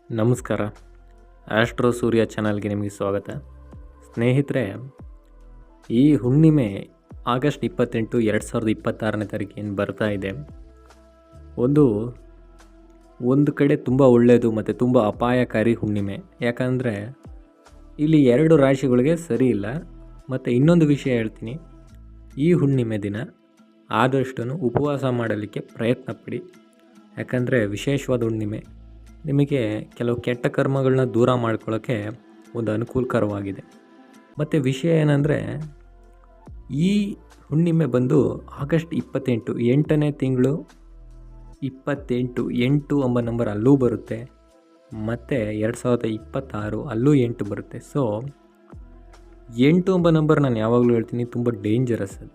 ನಮಸ್ಕಾರ. ಆಸ್ಟ್ರೋ ಸೂರ್ಯ ಚಾನಲ್ಗೆ ನಿಮಗೆ ಸ್ವಾಗತ. ಸ್ನೇಹಿತರೆ, ಈ ಹುಣ್ಣಿಮೆ ಆಗಸ್ಟ್ 28, 2026ನೇ ತಾರೀಕು ಏನು ಬರ್ತಾ ಇದೆ, ಒಂದು ಕಡೆ ತುಂಬ ಒಳ್ಳೆಯದು ಮತ್ತು ತುಂಬ ಅಪಾಯಕಾರಿ ಹುಣ್ಣಿಮೆ. ಯಾಕಂದರೆ ಇಲ್ಲಿ 2 ರಾಶಿಗಳಿಗೆ ಸರಿ ಇಲ್ಲ. ಮತ್ತು ಇನ್ನೊಂದು ವಿಷಯ ಹೇಳ್ತೀನಿ, ಈ ಹುಣ್ಣಿಮೆ ದಿನ ಆದಷ್ಟು ಉಪವಾಸ ಮಾಡಲಿಕ್ಕೆ ಪ್ರಯತ್ನ ಪಡಿ. ಯಾಕಂದರೆ ವಿಶೇಷವಾದ ಹುಣ್ಣಿಮೆ, ನಿಮಗೆ ಕೆಲವು ಕೆಟ್ಟ ಕರ್ಮಗಳನ್ನ ದೂರ ಮಾಡ್ಕೊಳ್ಳೋಕ್ಕೆ ಒಂದು ಅನುಕೂಲಕರವಾಗಿದೆ. ಮತ್ತು ವಿಷಯ ಏನಂದರೆ, ಈ ಹುಣ್ಣಿಮೆ ಬಂದು ಆಗಸ್ಟ್ 28, 8ನೇ ತಿಂಗಳು 28, 8 ಎಂಬ ನಂಬರ್ ಅಲ್ಲೂ ಬರುತ್ತೆ. ಮತ್ತು 2026 ಅಲ್ಲೂ 8 ಬರುತ್ತೆ. ಸೊ 8 ಎಂಬ ನಂಬರ್ ನಾನು ಯಾವಾಗಲೂ ಹೇಳ್ತೀನಿ, ತುಂಬ ಡೇಂಜರಸ್. ಅದು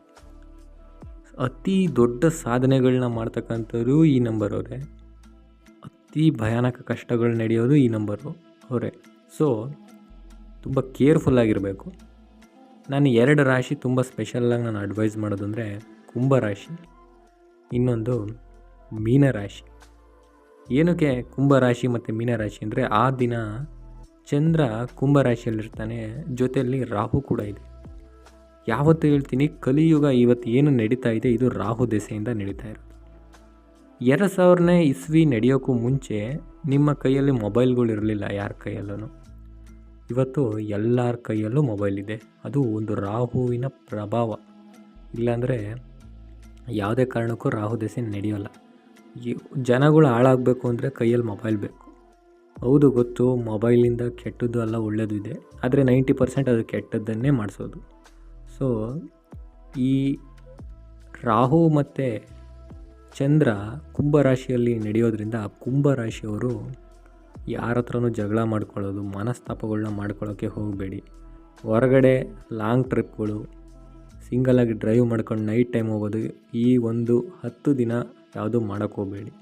ಅತಿ ದೊಡ್ಡ ಸಾಧನೆಗಳನ್ನ ಮಾಡ್ತಕ್ಕಂಥವ್ರು ಈ ನಂಬರ್ ಅವರೇ. ಅತಿ ಭಯಾನಕ ಕಷ್ಟಗಳು ನಡೆಯೋದು ಈ ನಂಬರು ಅವರೇ. ಸೊ ತುಂಬ ಕೇರ್ಫುಲ್ಲಾಗಿರಬೇಕು. ನಾನು 2 ರಾಶಿ ತುಂಬ ಸ್ಪೆಷಲಾಗಿ ನಾನು ಅಡ್ವೈಸ್ ಮಾಡೋದು ಅಂದರೆ ಕುಂಭರಾಶಿ, ಇನ್ನೊಂದು ಮೀನರಾಶಿ. ಏನಕ್ಕೆ ಕುಂಭರಾಶಿ ಮತ್ತು ಮೀನರಾಶಿ ಅಂದರೆ, ಆ ದಿನ ಚಂದ್ರ ಕುಂಭರಾಶಿಯಲ್ಲಿರ್ತಾನೆ, ಜೊತೆಯಲ್ಲಿ ರಾಹು ಕೂಡ ಇದೆ. ಯಾವತ್ತೂ ಹೇಳ್ತೀನಿ, ಕಲಿಯುಗ ಇವತ್ತು ಏನು ನಡೀತಾ ಇದೆ, ಇದು ರಾಹು ದೆಸೆಯಿಂದ ನಡೀತಾ ಇರೋದು. 2000ನೇ ಇಸ್ವಿ ನಡೆಯೋಕ್ಕೂ ಮುಂಚೆ ನಿಮ್ಮ ಕೈಯಲ್ಲಿ ಮೊಬೈಲ್ಗಳು ಇರಲಿಲ್ಲ, ಯಾರ ಕೈಯಲ್ಲೂ. ಇವತ್ತು ಎಲ್ಲರ ಕೈಯಲ್ಲೂ ಮೊಬೈಲ್ ಇದೆ. ಅದು ಒಂದು ರಾಹುವಿನ ಪ್ರಭಾವ. ಇಲ್ಲಾಂದರೆ ಯಾವುದೇ ಕಾರಣಕ್ಕೂ ರಾಹು ದೆಸೆ ನಡೆಯೋಲ್ಲ. ಜನಗಳು ಹಾಳಾಗಬೇಕು ಅಂದರೆ ಕೈಯಲ್ಲಿ ಮೊಬೈಲ್ ಬೇಕು. ಹೌದು, ಗೊತ್ತು, ಮೊಬೈಲಿಂದ ಕೆಟ್ಟದ್ದು ಅಲ್ಲ, ಒಳ್ಳೆಯದು ಇದೆ. ಆದರೆ 90% ಅದು ಕೆಟ್ಟದ್ದನ್ನೇ ಮಾಡಿಸೋದು. ಸೊ ಈ ರಾಹು ಮತ್ತು ಚಂದ್ರ ಕುಂಭರಾಶಿಯಲ್ಲಿ ನಡೆಯೋದ್ರಿಂದ ಕುಂಭರಾಶಿಯವರು ಯಾರ ಹತ್ರನೂ ಜಗಳ ಮಾಡ್ಕೊಳ್ಳೋದು, ಮನಸ್ತಾಪಗಳನ್ನ ಮಾಡ್ಕೊಳ್ಳೋಕ್ಕೆ ಹೋಗಬೇಡಿ. ಹೊರಗಡೆ ಲಾಂಗ್ ಟ್ರಿಪ್ಗಳು, ಸಿಂಗಲಾಗಿ ಡ್ರೈವ್ ಮಾಡ್ಕೊಂಡು ನೈಟ್ ಟೈಮ್ ಹೋಗೋದು, ಈ 10 ದಿನ ಯಾವುದೂ ಮಾಡೋಕ್ಕೆ ಹೋಗಬೇಡಿ.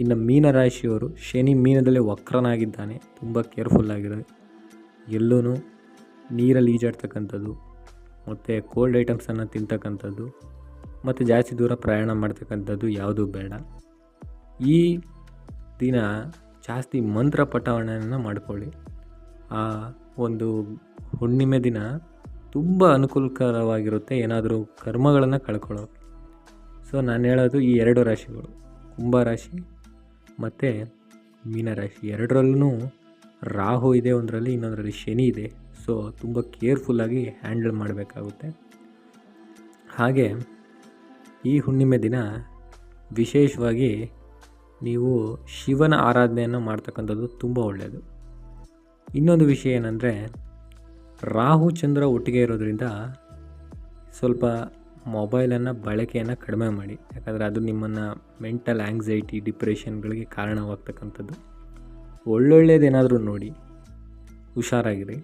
ಇನ್ನು ಮೀನರಾಶಿಯವರು, ಶನಿ ಮೀನದಲ್ಲೇ ವಕ್ರನಾಗಿದ್ದಾನೆ, ತುಂಬ ಕೇರ್ಫುಲ್ಲಾಗಿರೋದು. ಎಲ್ಲೂ ನೀರಲ್ಲಿ ಈಜಾಡ್ತಕ್ಕಂಥದ್ದು ಮತ್ತು ಕೋಲ್ಡ್ ಐಟಮ್ಸನ್ನು ತಿಂತಕ್ಕಂಥದ್ದು ಮತ್ತು ಜಾಸ್ತಿ ದೂರ ಪ್ರಯಾಣ ಮಾಡ್ತಕ್ಕಂಥದ್ದು ಯಾವುದೂ ಬೇಡ. ಈ ದಿನ ಜಾಸ್ತಿ ಮಂತ್ರ ಪಠಣವನ್ನು ಮಾಡಿಕೊಳ್ಳಿ. ಆ ಒಂದು ಹುಣ್ಣಿಮೆ ದಿನ ತುಂಬ ಅನುಕೂಲಕರವಾಗಿರುತ್ತೆ, ಏನಾದರೂ ಕರ್ಮಗಳನ್ನು ಕಳ್ಕೊಳ್ಳೋಕೆ. ಸೊ ನಾನು ಹೇಳೋದು ಈ 2 ರಾಶಿಗಳು, ಕುಂಭರಾಶಿ ಮತ್ತು ಮೀನರಾಶಿ. 2ರಲ್ಲೂ ರಾಹು ಇದೆ, ಒಂದರಲ್ಲಿ, ಇನ್ನೊಂದರಲ್ಲಿ ಶನಿ ಇದೆ. ಸೊ ತುಂಬ ಕೇರ್ಫುಲ್ಲಾಗಿ ಹ್ಯಾಂಡಲ್ ಮಾಡಬೇಕಾಗುತ್ತೆ. ಹಾಗೆ ಈ ಹುಣ್ಣಿಮೆ ದಿನ ವಿಶೇಷವಾಗಿ ನೀವು ಶಿವನ ಆರಾಧನೆಯನ್ನು ಮಾಡ್ತಕ್ಕಂಥದ್ದು ತುಂಬ ಒಳ್ಳೆಯದು. ಇನ್ನೊಂದು ವಿಷಯ ಏನಂದರೆ, ರಾಹು ಚಂದ್ರ ಒಟ್ಟಿಗೆ ಇರೋದ್ರಿಂದ ಸ್ವಲ್ಪ ಮೊಬೈಲನ್ನು ಬಳಕೆಯನ್ನು ಕಡಿಮೆ ಮಾಡಿ. ಯಾಕಂದರೆ ಅದು ನಿಮ್ಮನ್ನು ಮೆಂಟಲ್ ಆ್ಯಂಗ್ಸೈಟಿ, ಡಿಪ್ರೆಷನ್ಗಳಿಗೆ ಕಾರಣವಾಗ್ತಕ್ಕಂಥದ್ದು. ಒಳ್ಳೊಳ್ಳೆಯದೇನಾದರೂ ನೋಡಿ, ಹುಷಾರಾಗಿರಿ.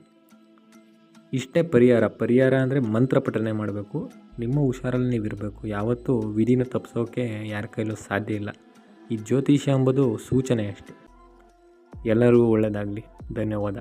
ಇಷ್ಟೇ ಪರಿಹಾರ ಅಂದರೆ ಮಂತ್ರ ಪಠನೆ ಮಾಡಬೇಕು. ನಿಮ್ಮ ಹುಷಾರಲ್ಲಿ ನೀವು ಇರಬೇಕು. ಯಾವತ್ತೂ ವಿಧಿನ ತಪ್ಪಿಸೋಕೆ ಯಾರ ಕೈಲೂ ಸಾಧ್ಯ ಇಲ್ಲ. ಈ ಜ್ಯೋತಿಷ್ಯ ಎಂಬುದು ಸೂಚನೆ ಅಷ್ಟೆ. ಎಲ್ಲರಿಗೂ ಒಳ್ಳೆಯದಾಗಲಿ. ಧನ್ಯವಾದ.